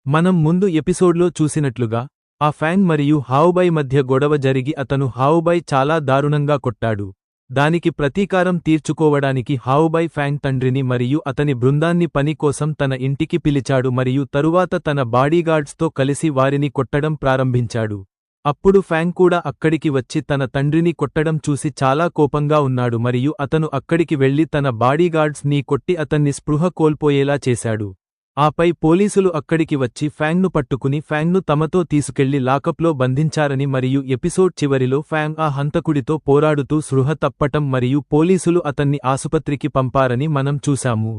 మనం ముందు ఎపిసోడ్లో చూసినట్లుగా ఆ ఫ్యాంగ్ మరియు హావుబై మధ్య గొడవ జరిగి అతను హావుబై చాలా దారుణంగా కొట్టాడు. దానికి ప్రతీకారం తీర్చుకోవడానికి హావుబై ఫ్యాంగ్ తండ్రిని మరియు అతని బృందాన్ని పని కోసం తన ఇంటికి పిలిచాడు మరియు తరువాత తన బాడీగార్డ్స్తో కలిసి వారిని కొట్టడం ప్రారంభించాడు. అప్పుడు ఫ్యాంగ్ కూడా అక్కడికి వచ్చి తన తండ్రిని కొట్టడం చూసి చాలా కోపంగా ఉన్నాడు మరియు అతను అక్కడికి వెళ్లి తన బాడీగార్డ్స్ ని కొట్టి అతన్ని స్పృహ కోల్పోయేలా చేశాడు. ఆపై పోలీసులు అక్కడికి వచ్చి ఫ్యాంగ్ను పట్టుకుని ఫ్యాంగ్ను తమతో తీసుకెళ్లి లాకప్లో బంధించారని మరియు ఎపిసోడ్ చివరిలో ఫ్యాంగ్ ఆ హంతకుడితో పోరాడుతూ స్పృహ తప్పటం మరియు పోలీసులు అతన్ని ఆసుపత్రికి పంపారని మనం చూశాము.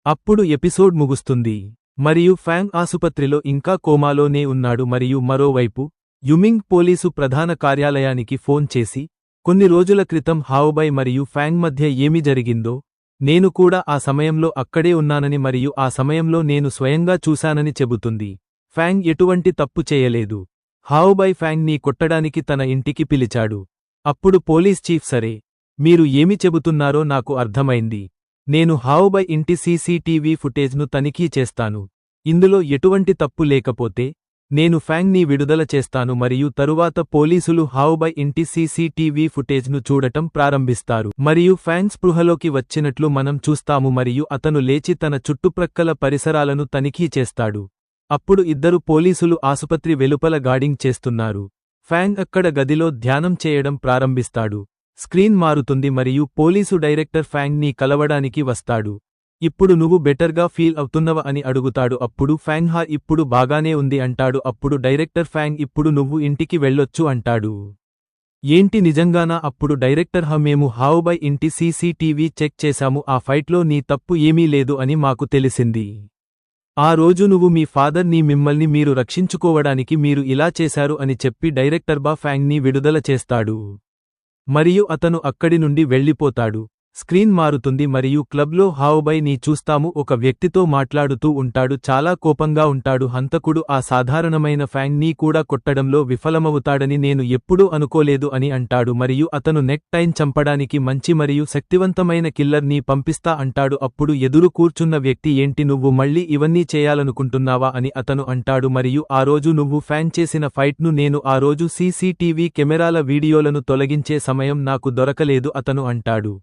అప్పుడు ఎపిసోడ్ ముగుస్తుంది మరియు ఫ్యాంగ్ ఆసుపత్రిలో ఇంకా కోమాలోనే ఉన్నాడు మరియు మరోవైపు యుమింగ్ పోలీసు ప్రధాన కార్యాలయానికి ఫోన్ చేసి కొన్ని రోజుల క్రితం హావుబై మరియు ఫ్యాంగ్ మధ్య ఏమి జరిగిందో, నేను కూడా ఆ సమయంలో అక్కడే ఉన్నానని మరియు ఆ సమయంలో నేను స్వయంగా చూశానని చెబుతుంది. ఫ్యాంగ్ ఎటువంటి తప్పు చేయలేదు. హావుబై ఫ్యాంగ్ ని కొట్టడానికి తన ఇంటికి పిలిచాడు. అప్పుడు పోలీస్ చీఫ్ సరే, మీరు ఏమి చెబుతున్నారో నాకు అర్థమైంది. నేను హావుబై ఇంటి సీసీటీవీ ఫుటేజ్ను తనిఖీ చేస్తాను. ఇందులో ఎటువంటి తప్పు లేకపోతే నేను ఫ్యాంగ్ ని విడుదల చేస్తాను మరియు తరువాత పోలీసులు హావుబై ఇంటి సీసీటీవీ ఫుటేజ్ను చూడటం ప్రారంభిస్తారు మరియు ఫ్యాంగ్ స్పృహలోకి వచ్చినట్లు మనం చూస్తాము మరియు అతను లేచి తన చుట్టుప్రక్కల పరిసరాలను తనిఖీ చేస్తాడు. అప్పుడు ఇద్దరు పోలీసులు ఆసుపత్రి వెలుపల గార్డింగ్ చేస్తున్నారు. ఫ్యాంగ్ అక్కడ గదిలో ధ్యానం చేయడం ప్రారంభిస్తాడు. స్క్రీన్ మారుతుంది మరియు పోలీసు డైరెక్టర్ ఫ్యాంగ్ ని కలవడానికి వస్తాడు. ఇప్పుడు నువ్వు బెటర్గా ఫీల్ అవుతున్నవా అని అడుగుతాడు. అప్పుడు ఫ్యాంగ్ హా ఇప్పుడు బాగానే ఉంది అంటాడు. అప్పుడు డైరెక్టర్ ఫ్యాంగ్ ఇప్పుడు నువ్వు ఇంటికి వెళ్ళొచ్చు అంటాడు. ఏంటి నిజంగానా? అప్పుడు డైరెక్టర్ హా మేము హావుబై ఇంటి సీసీటీవీ చెక్ చేశాము. ఆ ఫైట్లో నీ తప్పు ఏమీ లేదు అని మాకు తెలిసింది. ఆ రోజు నువ్వు మీ ఫాదర్ ని మిమ్మల్ని మీరు రక్షించుకోవడానికి మీరు ఇలా చేశారు అని చెప్పి డైరెక్టర్ బా ఫ్యాంగ్ ని విడుదల చేస్తాడు మరియు అతను అక్కడి నుండి వెళ్ళిపోతాడు. స్క్రీన్ మారుతుంది మరియు క్లబ్లో హావుబై ని చూస్తాము. ఒక వ్యక్తితో మాట్లాడుతూ ఉంటాడు. చాలా కోపంగా ఉంటాడు. హంతకుడు ఆ సాధారణమైన ఫ్యాంగ్ ని కూడా కొట్టడంలో విఫలమవుతాడని నేను ఎప్పుడూ అనుకోలేదు అని అంటాడు మరియు అతను నెక్ టైన్ చంపడానికి మంచి మరియు శక్తివంతమైన కిల్లర్ ని పంపిస్తా అంటాడు. అప్పుడు ఎదురు కూర్చున్న వ్యక్తి ఏంటి నువ్వు మళ్ళీ ఇవన్నీ చేయాలనుకుంటున్నావా అని అతను అంటాడు మరియు ఆ రోజు నువ్వు ఫ్యాంగ్ చేసిన ఫైట్ను నేను ఆ రోజు సీసీటీవీ కెమెరాల వీడియోలను తొలగించే సమయం నాకు దొరకలేదు అతను అంటాడు.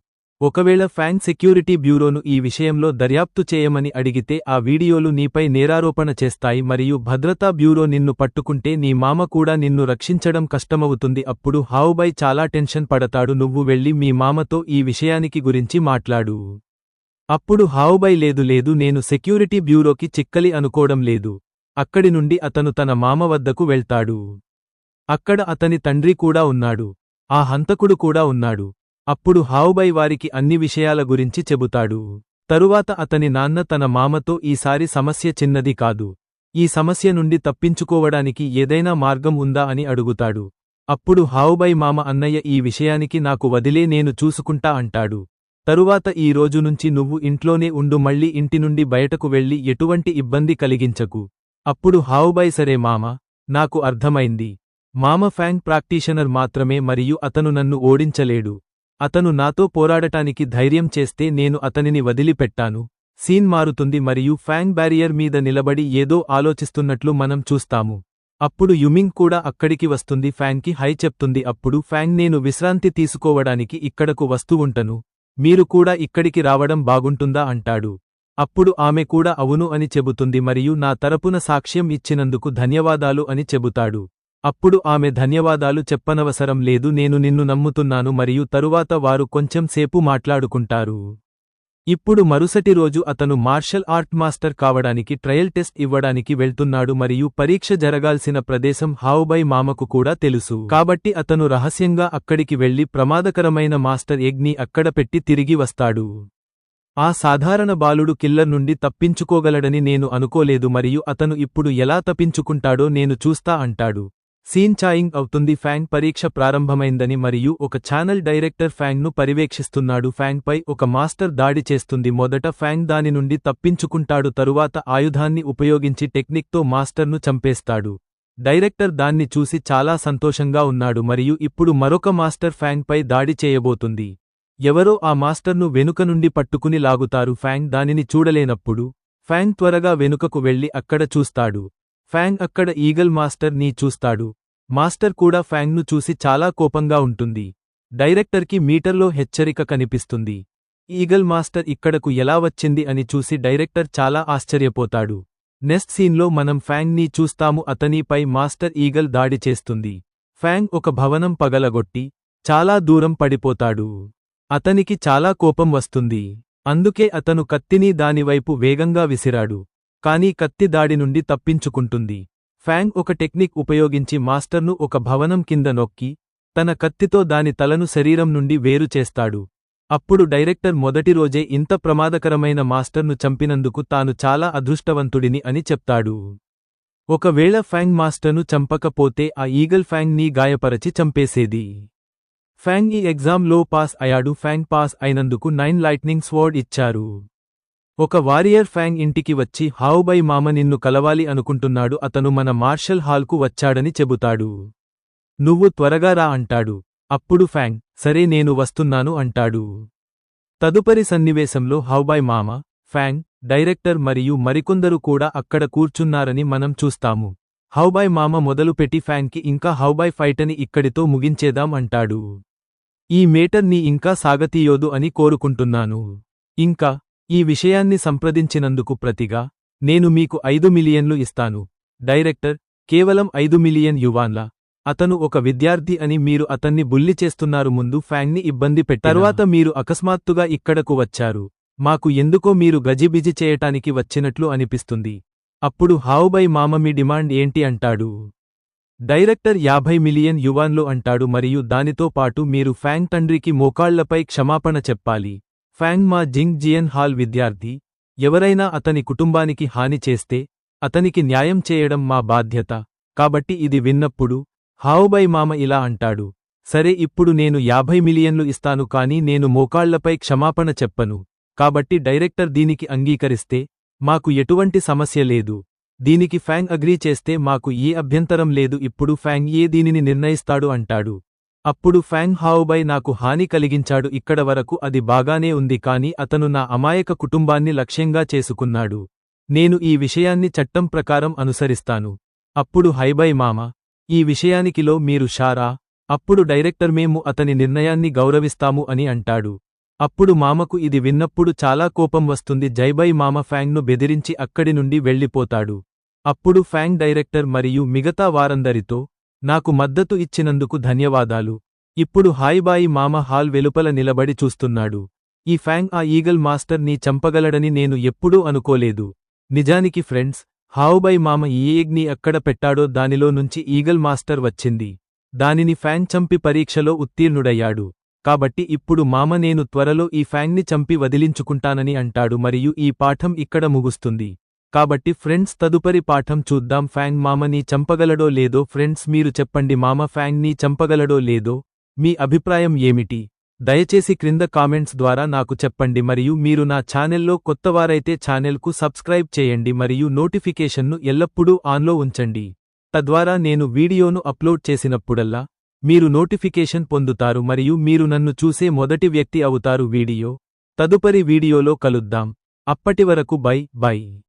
ఒకవేళ ఫ్యాంగ్ సెక్యూరిటీ బ్యూరోను ఈ విషయంలో దర్యాప్తు చేయమని అడిగితే ఆ వీడియోలు నీపై నేరారోపణ చేస్తాయి మరియు భద్రతా బ్యూరో నిన్ను పట్టుకుంటే నీ మామ కూడా నిన్ను రక్షించడం కష్టమవుతుంది. అప్పుడు హావుబై చాలా టెన్షన్ పడతాడు. నువ్వు వెళ్ళి మీ మామతో ఈ విషయానికి గురించి మాట్లాడు. అప్పుడు హావుబై లేదు నేను సెక్యూరిటీ బ్యూరోకి చిక్కలి అనుకోవడం లేదు. అక్కడి నుండి అతను తన మామ వద్దకు వెళ్తాడు. అక్కడ అతని తండ్రి కూడా ఉన్నాడు. ఆ హంతకుడు కూడా ఉన్నాడు. అప్పుడు హావుబై వారికి అన్ని విషయాల గురించి చెబుతాడు. తరువాత అతని నాన్న తన మామతో ఈసారి సమస్య చిన్నది కాదు. ఈ సమస్య నుండి తప్పించుకోవడానికి ఏదైనా మార్గం ఉందా అని అడుగుతాడు. అప్పుడు హావుబై మామ అన్నయ్య ఈ విషయానికి నాకు వదిలే నేను చూసుకుంటా అంటాడు. తరువాత ఈ రోజు నుంచి నువ్వు ఇంట్లోనే ఉండు మళ్ళీ ఇంటి నుండి బయటకు వెళ్లి ఎటువంటి ఇబ్బంది కలిగించకు. అప్పుడు హావుబై సరే మామ, నాకు అర్థమైంది. మామ ఫ్యాంగ్ ప్రాక్టీషనర్ మాత్రమే మరియు అతను నన్ను ఓడించలేడు. అతను నాతో పోరాడటానికి ధైర్యం చేస్తే నేను అతనిని వదిలిపెట్టాను. సీన్ మారుతుంది మరియు ఫ్యాంగ్ బ్యారియర్ మీద నిలబడి ఏదో ఆలోచిస్తున్నట్లు మనం చూస్తాము. అప్పుడు యుమింగ్ కూడా అక్కడికి వస్తుంది. ఫ్యాంగ్కి హై చెప్తుంది. అప్పుడు ఫ్యాంగ్ నేను విశ్రాంతి తీసుకోవడానికి ఇక్కడకు వస్తూ ఉంటాను. మీరు కూడా ఇక్కడికి రావడం బాగుంటుందా అంటాడు. అప్పుడు ఆమె కూడా అవును అని చెబుతుంది మరియు నా తరపున సాక్ష్యం ఇచ్చినందుకు ధన్యవాదాలు అని చెబుతాడు. అప్పుడు ఆమె ధన్యవాదాలు చెప్పనవసరం లేదు నేను నిన్ను నమ్ముతున్నాను మరియు తరువాత వారు కొంచెం సేపు మాట్లాడుకుంటారు. ఇప్పుడు మరుసటి రోజు అతను మార్షల్ ఆర్ట్ మాస్టర్ కావడానికి ట్రయల్ టెస్ట్ ఇవ్వడానికి వెళ్తున్నాడు మరియు పరీక్ష జరగాల్సిన ప్రదేశం హావుబై మామకు కూడా తెలుసు. కాబట్టి అతను రహస్యంగా అక్కడికి వెళ్లి ప్రమాదకరమైన మాస్టర్ ఎగ్ ని అక్కడ పెట్టి తిరిగి వస్తాడు. ఆ సాధారణ బాలుడు కిల్లర్ నుండి తప్పించుకోగలడని నేను అనుకోలేదు మరియు అతను ఇప్పుడు ఎలా తప్పించుకుంటాడో నేను చూస్తా అంటాడు. సీన్ ఛాయింగ్ అవుతుంది. ఫ్యాంగ్ పరీక్ష ప్రారంభమైందని మరియు ఒక ఛానల్ డైరెక్టర్ ఫ్యాంగ్ను పర్యవేక్షిస్తున్నాడు. ఫ్యాంగ్ పై ఒక మాస్టర్ దాడి చేస్తుంది. మొదట ఫ్యాంగ్ దాని నుండి తప్పించుకుంటాడు. తరువాత ఆయుధాన్ని ఉపయోగించి టెక్నిక్తో మాస్టర్ను చంపేస్తాడు. డైరెక్టర్ దాన్ని చూసి చాలా సంతోషంగా ఉన్నాడు మరియు ఇప్పుడు మరొక మాస్టర్ ఫ్యాంగ్ పై దాడి చేయబోతుంది. ఎవరో ఆ మాస్టర్ను వెనుక నుండి పట్టుకుని లాగుతారు. ఫ్యాంగ్ దానిని చూడలేనప్పుడు ఫ్యాంగ్ త్వరగా వెనుకకు వెళ్లి అక్కడ చూస్తాడు. ఫ్యాంగ్ అక్కడ ఈగల్ మాస్టర్ ని చూస్తాడు. మాస్టర్ కూడా ఫ్యాంగ్ను చూసి చాలా కోపంగా ఉంటుంది. డైరెక్టర్కి మీటర్లో హెచ్చరిక కనిపిస్తుంది. ఈగల్ మాస్టర్ ఇక్కడకు ఎలా వచ్చింది అని చూసి డైరెక్టర్ చాలా ఆశ్చర్యపోతాడు. నెక్స్ట్ సీన్లో మనం ఫ్యాంగ్ ని చూస్తాము. అతనిపై మాస్టర్ ఈగల్ దాడి చేస్తుంది. ఫ్యాంగ్ ఒక భవనం పగలగొట్టి చాలా దూరం పడిపోతాడు. అతనికి చాలా కోపం వస్తుంది. అందుకే అతను కత్తిని దానివైపు వేగంగా విసిరాడు. కానీ కత్తి దాడి నుండి తప్పించుకుంటుంది. ఫ్యాంగ్ ఒక టెక్నిక్ ఉపయోగించి మాస్టర్ను ఒక భవనం కింద నొక్కి తన కత్తితో దాని తలను శరీరం నుండి వేరు చేస్తాడు. అప్పుడు డైరెక్టర్ మొదటి రోజే ఇంత ప్రమాదకరమైన మాస్టర్ను చంపినందుకు తాను చాలా అదృష్టవంతుడిని అని చెప్తాడు. ఒకవేళ ఫ్యాంగ్ మాస్టర్ను చంపకపోతే ఆ ఈగల్ ఫ్యాంగ్ ని గాయపరచి చంపేసేది. ఫ్యాంగ్ ఈ ఎగ్జామ్లో పాస్ అయ్యాడు. ఫ్యాంగ్ పాస్ అయినందుకు 9 లైట్నింగ్ స్వార్డ్ ఇచ్చారు. ఒక వారియర్ ఫ్యాంగ్ ఇంటికి వచ్చి హావుబై మామ నిన్ను కలవాలి అనుకుంటున్నాడు. అతను మన మార్షల్ హాల్కు వచ్చాడని చెబుతాడు. నువ్వు త్వరగా రా అంటాడు. అప్పుడు ఫ్యాంగ్ సరే నేను వస్తున్నాను అంటాడు. తదుపరి సన్నివేశంలో హావుబై మామ, ఫ్యాంగ్, డైరెక్టర్ మరియు మరికొందరు కూడా అక్కడ కూర్చున్నారని మనం చూస్తాము. హావుబై మామ మొదలుపెట్టి ఫ్యాంగ్కి ఇంకా హావుబై ఫైటని ఇక్కడితో ముగించేదాం అంటాడు. ఈ మేటర్ ని ఇంకా సాగతీయోదు అని కోరుకుంటున్నాను. ఇంకా ఈ విషయాన్ని సంప్రదించినందుకు ప్రతిగా నేను మీకు 5 మిలియన్లు ఇస్తాను. డైరెక్టర్ కేవలం 5 మిలియన్ యువాన్ల. అతను ఒక విద్యార్థి అని మీరు అతన్ని బుల్లి చేస్తున్నారు. ముందు ఫ్యాంగ్ని ఇబ్బంది పెట్టారు. తర్వాత మీరు అకస్మాత్తుగా ఇక్కడకు వచ్చారు. మాకు ఎందుకో మీరు గజిబిజి చేయటానికి వచ్చినట్లు అనిపిస్తుంది. అప్పుడు హావుబై మామ మీ డిమాండ్ ఏంటి అంటాడు. డైరెక్టర్ 50 మిలియన్ యువాన్లు అంటాడు. మరియు దానితో పాటు మీరు ఫ్యాంగ్ తండ్రికి మోకాళ్లపై క్షమాపణ చెప్పాలి. ఫ్యాంగ్ మా జింగ్ జియన్ హాల్ విద్యార్థి. ఎవరైనా అతని కుటుంబానికి హాని చేస్తే అతనికి న్యాయం చేయడం మా బాధ్యత. కాబట్టి ఇది విన్నప్పుడు హావుబై మామ ఇలా అంటాడు. సరే ఇప్పుడు నేను 50 మిలియన్లు ఇస్తాను కానీ నేను మోకాళ్లపై క్షమాపణ చెప్పను. కాబట్టి డైరెక్టర్ దీనికి అంగీకరిస్తే మాకు ఎటువంటి సమస్య లేదు. దీనికి ఫ్యాంగ్ అగ్రీ చేస్తే మాకు ఏ అభ్యంతరం లేదు. ఇప్పుడు ఫ్యాంగ్ దీనిని నిర్ణయిస్తాడు అంటాడు. అప్పుడు ఫ్యాంగ్ హావుబై నాకు హాని కలిగించాడు. ఇక్కడ వరకు అది బాగానే ఉంది కానీ అతను నా అమాయక కుటుంబాన్ని లక్ష్యంగా చేసుకున్నాడు. నేను ఈ విషయాన్ని చట్టం ప్రకారం అనుసరిస్తాను. అప్పుడు హైబై మామ ఈ విషయానికిలో మీరు షారా? అప్పుడు డైరెక్టర్ మేము అతని నిర్ణయాన్ని గౌరవిస్తాము అని అంటాడు. అప్పుడు మామకు ఇది విన్నప్పుడు చాలా కోపం వస్తుంది. జైబై మామ ఫ్యాంగ్ను బెదిరించి అక్కడి నుండి వెళ్ళిపోతాడు. అప్పుడు ఫ్యాంగ్ డైరెక్టర్ మరియు మిగతా వారందరితో నాకు మద్దతు ఇచ్చినందుకు ధన్యవాదాలు. ఇప్పుడు హాయిబాయి మామ హాల్ వెలుపల నిలబడి చూస్తున్నాడు. ఈ ఫ్యాంగ్ ఆ ఈగల్ మాస్టర్ ని చంపగలడని నేను ఎప్పుడూ అనుకోలేదు. నిజానికి ఫ్రెండ్స్, హావుబై మామ ఈ ఎగ్ని ఎక్కడ పెట్టాడో దానిలో నుంచి ఈగల్ మాస్టర్ వచ్చింది. దానిని ఫ్యాంగ్ చంపి పరీక్షలో ఉత్తీర్ణుడయ్యాడు. కాబట్టి ఇప్పుడు మామ నేను త్వరలో ఈ ఫ్యాంగ్ని చంపి వదిలించుకుంటానని అంటాడు. మరియు ఈ పాఠం ఇక్కడ ముగుస్తుంది. కాబట్టి ఫ్రెండ్స్ తదుపరి పాఠం చూద్దాం. ఫ్యాంగ్ మామని చంపగలడో లేదో. ఫ్రెండ్స్ మీరు చెప్పండి, మామ ఫ్యాంగ్ ని చంపగలడో లేదో. మీ అభిప్రాయం ఏమిటి? దయచేసి క్రింద కామెంట్స్ ద్వారా నాకు చెప్పండి. మరియు మీరు నా ఛానెల్లో కొత్తవారైతే ఛానెల్కు సబ్స్క్రైబ్ చేయండి మరియు నోటిఫికేషన్ను ఎల్లప్పుడూ ఆన్లో ఉంచండి. తద్వారా నేను వీడియోను అప్లోడ్ చేసినప్పుడల్లా మీరు నోటిఫికేషన్ పొందుతారు మరియు మీరు నన్ను చూసే మొదటి వ్యక్తి అవుతారు. తదుపరి వీడియోలో కలుద్దాం. అప్పటివరకు బై.